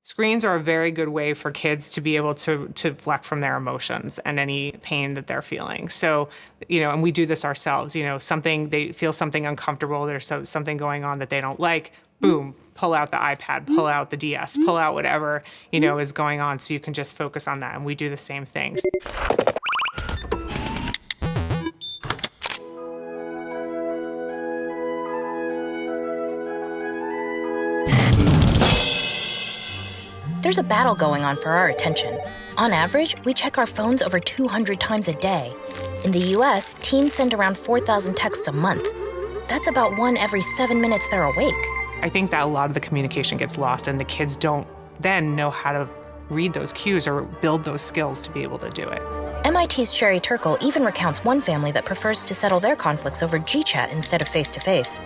Screens are a very good way for kids to be able to deflect from their emotions and any pain that they're feeling. So, and we do this ourselves. They feel something uncomfortable, there's something going on that they don't like, boom, pull out the iPad, pull out the DS, pull out whatever, is going on, so you can just focus on that. And we do the same things. There's a battle going on for our attention. On average, we check our phones over 200 times a day. In the US, teens send around 4,000 texts a month. That's about 1 every 7 minutes they're awake. I think that a lot of the communication gets lost, and the kids don't then know how to read those cues or build those skills to be able to do it. MIT's Sherry Turkle even recounts one family that prefers to settle their conflicts over GChat instead of face-to-face.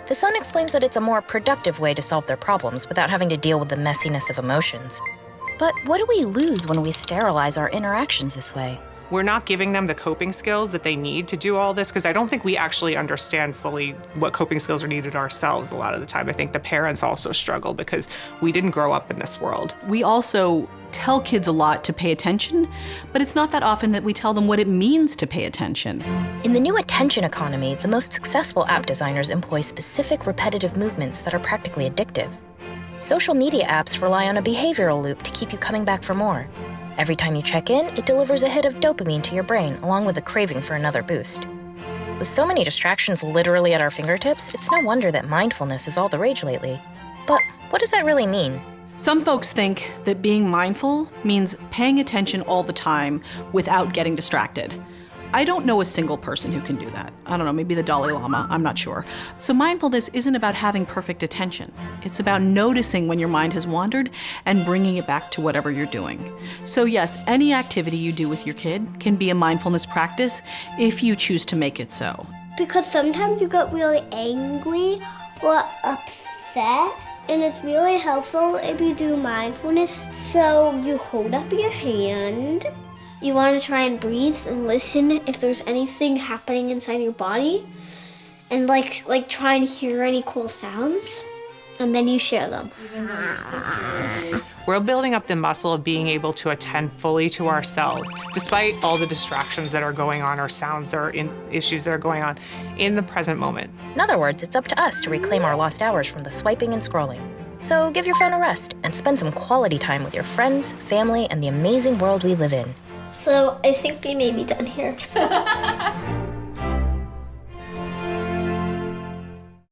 The son explains that it's a more productive way to solve their problems without having to deal with the messiness of emotions. But what do we lose when we sterilize our interactions this way? We're not giving them the coping skills that they need to do all this, because I don't think we actually understand fully what coping skills are needed ourselves a lot of the time. I think the parents also struggle because we didn't grow up in this world. We also tell kids a lot to pay attention, but it's not that often that we tell them what it means to pay attention. In the new attention economy, the most successful app designers employ specific repetitive movements that are practically addictive. Social media apps rely on a behavioral loop to keep you coming back for more. Every time you check in, it delivers a hit of dopamine to your brain, along with a craving for another boost. With so many distractions literally at our fingertips, it's no wonder that mindfulness is all the rage lately. But what does that really mean? Some folks think that being mindful means paying attention all the time without getting distracted. I don't know a single person who can do that. I don't know, maybe the Dalai Lama, I'm not sure. So mindfulness isn't about having perfect attention. It's about noticing when your mind has wandered and bringing it back to whatever you're doing. So yes, any activity you do with your kid can be a mindfulness practice if you choose to make it so. Because sometimes you get really angry or upset, and it's really helpful if you do mindfulness. So you hold up your hand. You want to try and breathe and listen if there's anything happening inside your body, and like try and hear any cool sounds, and then you share them. We're building up the muscle of being able to attend fully to ourselves, despite all the distractions that are going on, or sounds or issues that are going on in the present moment. In other words, it's up to us to reclaim our lost hours from the swiping and scrolling. So give your phone a rest and spend some quality time with your friends, family, and the amazing world we live in. So I think we may be done here.